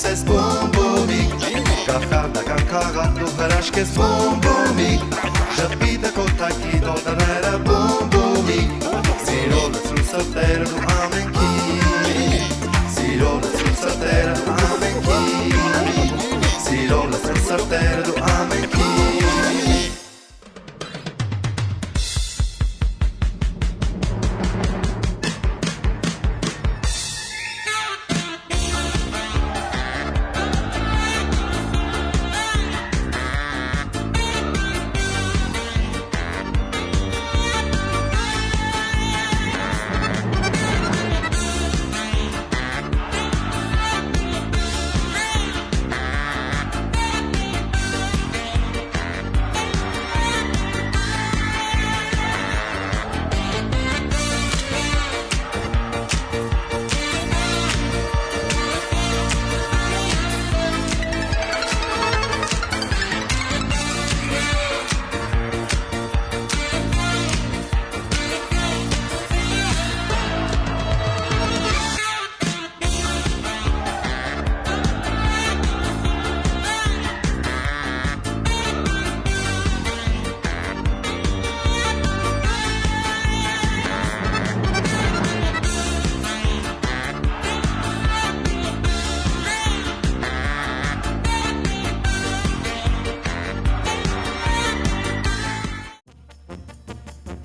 Ուսես բումբումի Կախարդական քաղաք դու հրաշք ես բումբումի Ժպիտը կոտակի դոտաները բումբումի Սիրո լծրու սրտերը դու ամենքի Սիրո լծրու սրտերը դու ամենքի Սիրո լծրու սրտերը դու ամենքի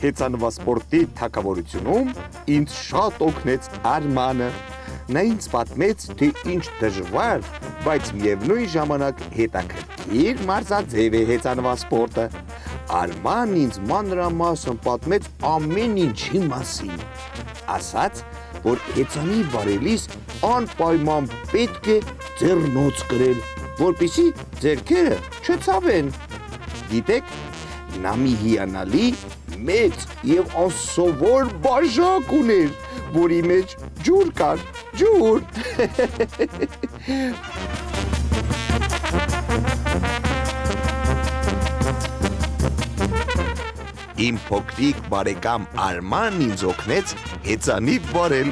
Հեծանվասպորտի թագավորությունում ինձ շատ օգնեց Արմանը։ Նա ինձ պատմեց, թե ինչ դժվար, բայց միևնույն ժամանակ հետաքրքիր մարզաձև է հեծանվասպորտը։ Արմանն ինձ մանրամասն պատմեց ամեն ինչի մասին։ Ասաց, որ հեծանի վարելիս անպայման պետք է ձեռնոց կրել, որպեսզի ձեռքերը չցավեն։ Գիտեք, նա մի հիանալի մեծ և անսովոր բաժակ ուներ, որի մեջ ջուր կար, ջուր։ Իմ փոքրիկ բարեկամ Արմանն ինձ օգնեց հեծանի վարել։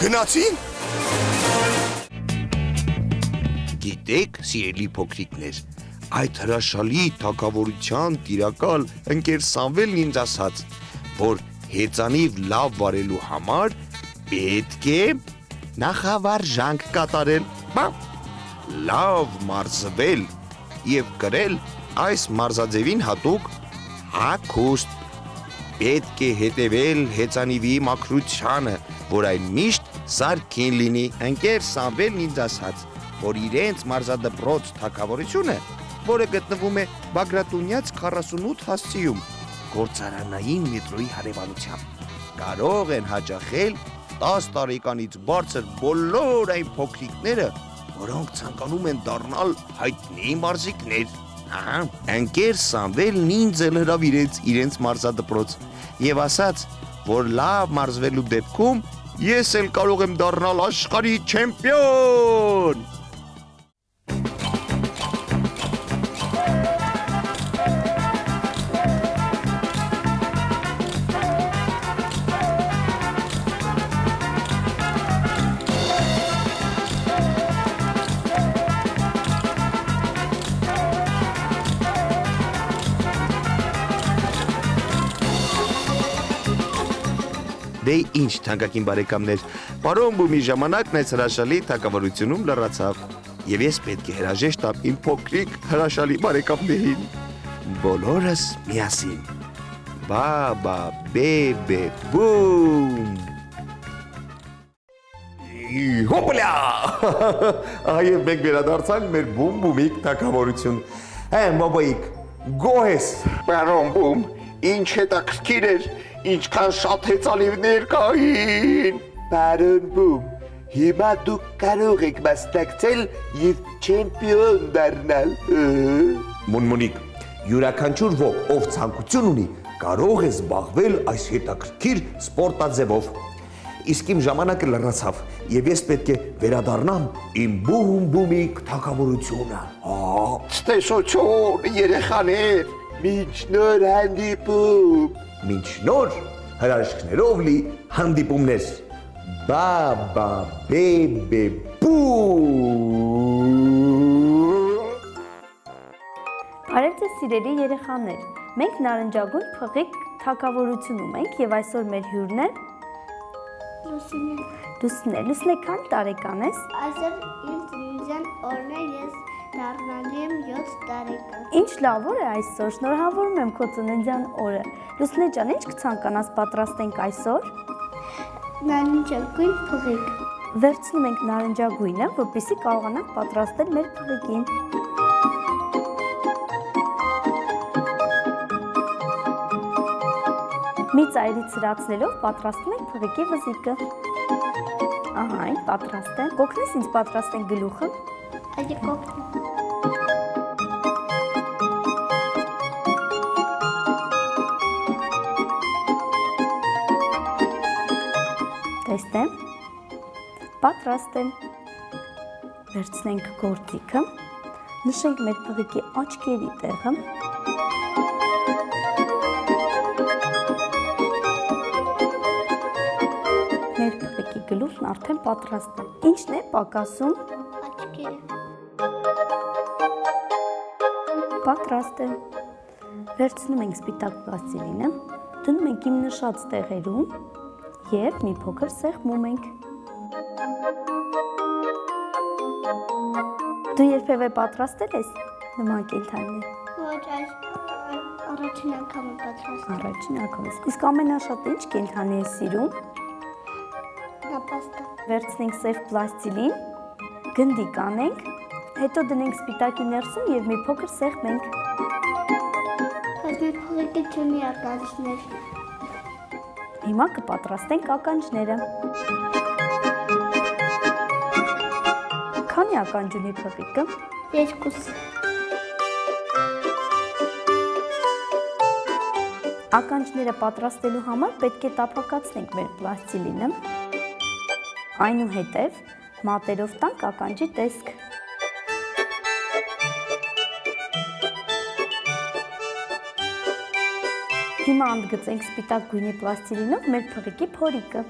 Գնացին։ Գիտեք, սիրելի փոքրիկներ, այդ հրաշալի թագավորության տիրակալ ընկեր Սամվելն ինձ ասաց, որ հեծանիվ լավ վարելու համար պետք է նախավարժանք կատարել, լավ մարզվել և կրել այս մարզաձևին հատուկ հագուստ։ Պետք է հետևել հեծանիվի մաքրությանը, որ այն միշտ սարքին լինի։ Ընկեր Սամվելն ինձ ասաց, որ իրենց մարզադպրոց թագավորությունը որը գտնվում է Բագրատունյաց 48 հասցեում, գործարանային մետրոյի հարևանությամբ։ Կարող են հաճախել 10 տարեկանից բարձր բոլոր այն փոքրիկները, որոնք ցանկանում են դառնալ հայտնի մարզիկներ։ Ընկեր Սամվելն ինձ էլ հրավիրեց իրենց մարզադպրոց եւ ասաց, որ լավ մարզվելու դեպքում ես էլ կարող եմ դառնալ աշխարհի չեմպիոն։ Դե ինչ թանկագին բարեկամներ, պարոն Բումի ժամանակն այս հրաշալի թագավորությունում լրացավ, եւ ես պետք է հրաժեշտ տամ իմ փոքրիկ հրաշալի բարեկամներին։ Բոլորս միասին։ Բաբա, բեբե, բում։ Հոպլա։ Այո, մենք վերադարձանք մեր բում-բումիկ թագավորություն։ Բաբայիկ, գոհես։ Պարոն Բում, ինչ հետաքրքիր էր, ինչքան շատ հեծանիվներ կային։ Պարոն Բում, հիմա դուք կարող եք մասնակցել եւ չեմպիոն դառնալ։ Մոնմոնիկ, յուրաքանչյուր ոք, ով ցանկություն ունի, կարող է զբաղվել այս հետաքրքիր սպորտաձևով։ Իսկ իմ ժամանակը լրացավ եւ ես պետք է վերադառնամ իմ բում-բումիկ թագավորությունը։ Ցտեսություն, երեխաներ, մինչ նոր հանդիպում։ Մինչ նոր հրաշքներով լի հանդիպումներ։ Բաբա, բեբե, բում։ Բարև ձեզ սիրելի երեխաներ, մենք նարնջագույն փղիկ թագավորությունում ենք եւ այսօր մեր հյուրն է Լուսինե, քանի տարեկան ես։ Այսօր իմ ծննդյան օրն է, ես դառնալու եմ 7 տարեկան։ Ինչ լավ օր է այսօր, շնորհավորում եմ քո ծննդյան օրը։ Լուսինե ջան, ինչ կցանկանաս պատրաստենք այսօր։ Նարնջագույն փղիկ։ Վերցնում ենք նարնջագույնը, որպեսզի կարողանանք պատրաստել մեր փղիկին։ Մի ծայրից սրացնելով պատրաստում ենք փղիկի վզիկը։ Ահա, այն պատրաստ է։ Կօգնես ինձ պատրաստենք գլուխը։ Այո, կօգնեմ։ Տեսնեմ։ Պատրաստ եմ։ Վերցնենք գործիքը։ Նշենք մեր փղիկի աչքերի տեղը։ Մեր փղիկի գլուխն արդեն պատրաստ է։ Ինչն է պակասում։ Աչքերը։ Պատրաստ է։ Վերցնում ենք սպիտակ պլաստիլինը, դնում ենք իմ նշած տեղերում և մի փոքր սեղմում ենք։ Դու երբևէ պատրաստել ես նման կենդանիներ։ Ոչ, առաջին անգամ եմ պատրաստել։ Առաջին անգամ ես։ Իսկ ամենաշատ ինչ կենդանի ես սիրում։ Նապաստակ։ Վերցնենք սև պլաստիլին, գնդի կանենք, հետո դնենք սպիտակի ներսում և մի փոքր սեղմենք։ Բայց մեր փղիկը չունի ականջներ։ Հիմա կպատրաստենք ականջները։ Քանի ականջ ունի փղիկը։ 2։ Ականջները պատրաստելու համար պետք է տափակացնենք մեր պլաստիլինը։ Այնուհետև մատերով տանք ականջի տեսք։ Հիմա ընդգծենք սպիտակ գույնի պլաստիլինով մեր փղիկի փորիկը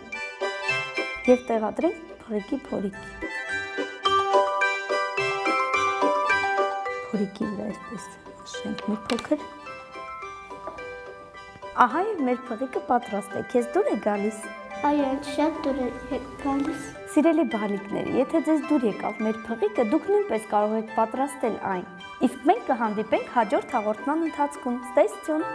և տեղադրենք փղիկի փորիկի։ Փորիկի վրա այսպես նշենք մի փոքր։ Ահա և մեր փղիկը պատրաստ է, քեզ դուր է գալիս։ Այո, շատ դուր է գալիս։ Սիրելի բալիկներ, եթե ձեզ դուր եկավ մեր փղիկը, դուք նույնպես կարող եք պատրաստել այն։ Իսկ մենք կհանդիպենք հաջորդ հաղորդման ընթացքում։ Ստեսություն։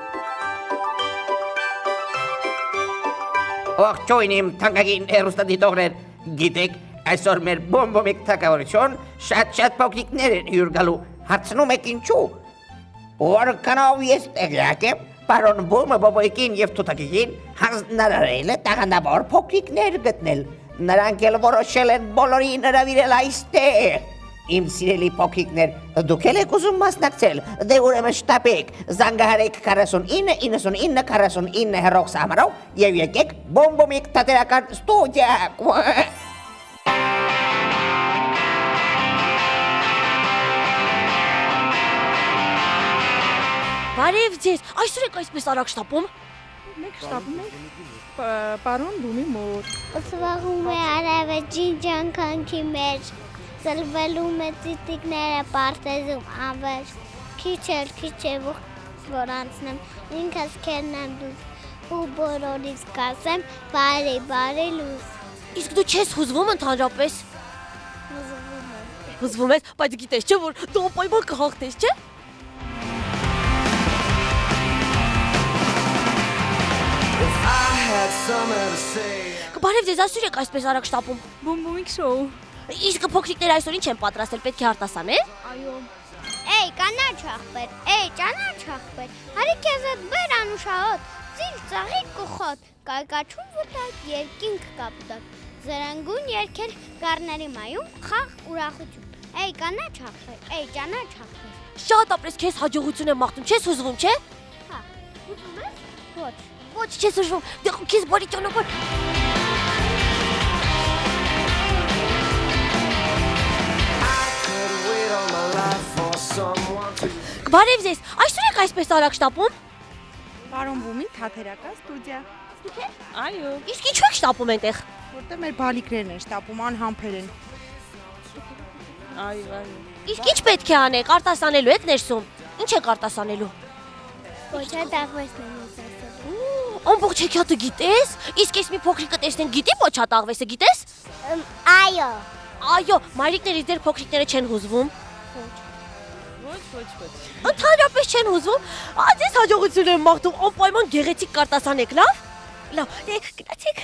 Ողջույն իմ թանկագին հեռուստադիտողներ, գիտեք, այսօր մեր բոմբոմիկ թագավորություն շատ փոքրիկներ են հյուր գալու, հարցնում եք ինչու, Որքանով ես տեղյակ եմ, պարոն Բումը բոբոյքին և թութակիկին հանձնարարել է տաղանդավոր փոքրիկներ գտնել։ Նրանք էլ որոշել են բոլորին հրավիրել այստեղ։ Իմ սիրելի փոքրիկներ, դուք եք ուզում մասնակցել, դե ուրեմն շտապեք, զանգահարեք 49 հեռող սահմանով և եկեք Բոմբոմիկ թատերական ստուդիա։ Բարև ձեզ, այսօր եք այսպես արագ շտապում։ Մեկ շտապում եք պարոն Բումի մոտ։ Զվաղում է արևը ջինջանքանքի մեջ, սլվելու մեծ ծիտիկները պարտեզում անվերջ, քիչ է որ անցնեմ, ինքս կերնեմ դուզ ու բոլորից կասեմ բարի լուզ։ Իսկ դու չես հուզվում ընդհանրապես։ Հուզվում եմ։ Հուզվում ես, բայց գիտես չէ, որ դու անպայման կհաղթես, չէ։ Բարև ձեզ, այսօր եք այսպես արագ շտապում։ Բումբումիկ շոու։ Իսկ փոքրիկները այսօր ինչ են պատրաստել, պետք է արտասանել։ Այո։ Էй, կանաչ աղբեր, էй, ճանաչ աղբեր, հարի քեզ հետ բեր անուշահոտ, ծիլ ծաղիկ ու խոտ, կայկաչում վտակ, երկինք կապտակ, զրանգուն երկեր գառների մայում, խաղ ուրախություն, էй, կանաչ աղբեր, էй, ճանաչ աղբեր։ Շատ ապրես քեզ հաջողություն եմ մաղթում, չես հուզվում, չէ։ Հա, ուզում ես։ Ոչ։ Ոչ, չես հուզվում, դե քեզ բարի ճանապարհ։ Բարև ձեզ, այսօր եք այսպես արագ շտապում։ Պարոն Բումի թատերական ստուդիա։ Այո։ Իսկ ինչու եք շտապում այնտեղ։ Որտեղ մեր բալիկներն են շտապում, անհամբեր են։ Այո։ Իսկ ինչ պետք է անեք, արտասանելու եք ներսում։ Ինչ եք արտասանելու։ Ոչա դաղվեսն եմ ասել։ Ամբողջ հեքիաթը գիտես։ Իսկ ես մի փոքրիկը տեսնեն գիտի Պոչատաղվեսը, գիտես։ Այո։ Այո, մայրիկներից դեր փոքրիկները չեն հուզվում։ Ոչ։ Ընդհանրապես չեն հուզվում։ Ձեզ հաջողություն եմ մաղթում, անպայման գեղեցիկ կարտասանեք, լավ։ Լավ, գնացեք։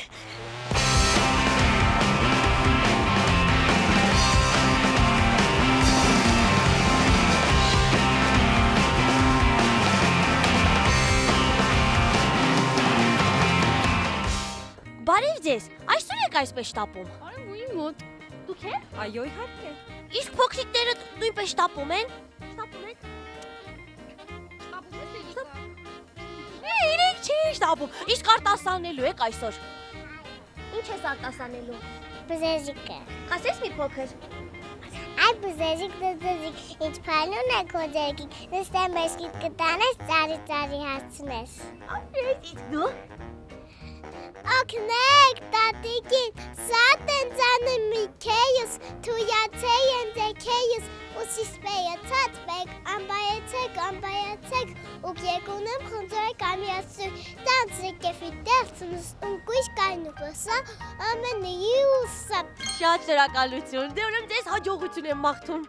Բարև ձեզ, այսօր եք այսպես շտապում։ Պարոն Բումի մոտ։ Դուք եք։ Այո, իհարկե։ Իսկ փոքրիկները նույնպես շտապում են։ Շտապում եք։ Իրենք չի շտապում։ Իսկ արտասանելու եք այսօր։ Ինչ ես արտասանելու։ Բզեզիկը։ Ասես մի փոքր։ Այ բզեզիկ դզեզիկ, ինչ փայլուն է քո ձերքին, նստեմ մեջքիդ կտանես, ծարի հասցնես։ Իսկ դու։ Օգնեք, տատիկին, սատ են ծանը միքեյս, թույացեյ են ձեքեյս, ուսիս պեյացած բեք, ամբայացեք, ուկ եկունեմ խնձորեք ամիացու, տանցրեք կեվի դեղցնուս, ունկույշ կայնու պսա, ամենի ուսա։ Շատ շնորհակալություն։ Դե ուրեմն ձեզ հաջողություն եմ մաղթում։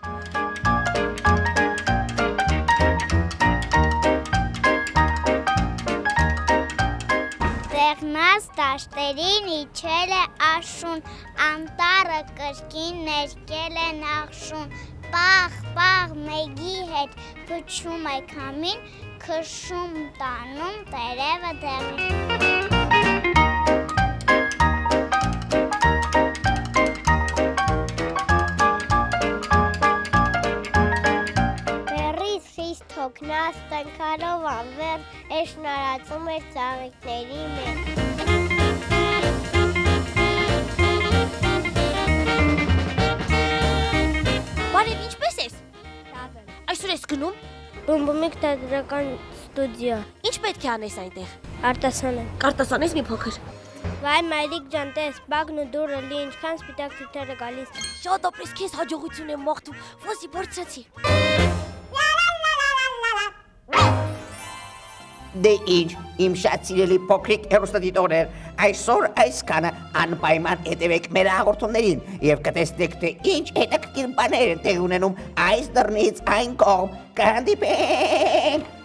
Տեղնած դաշտերին իջել է աշուն, անտառը կրկին ներկել է նախշուն, պաղ մեգի հետ փչում է քամին, քշում տանում տերևը դեղին։ Բերից խիստ հոգնած տնքարով անվեր էշնարացում էր ծաղիկների մեջ։ Բարև, ինչպես ես։ Այսօր ես գնում։ Բումբումիկ թատերական ստուդիա։ Ինչ պետք է անես այնտեղ։ Արտասանեմ։ Կարտասանես մի փոքր։ Վայ մայրիկ ջան, տես, բագն ու դուրը լի ինչքան սպիտակ թիթերը գալիս։ Շատ ապրես քեզ հաջողություն եմ մաղթում։ Ոզի բարձրացի։ Դե ինչ, իմ շատ սիրելի փոքրիկ հեռուստադիտողներ, այսօր այսքանը անպայման հետևեք մեր հաղորդումներին և կտեսնեք, թե ինչ հետաքրքիր բաներ են տեղի ունենում այս դռնից այն կողմ։ Կհանդիպենք։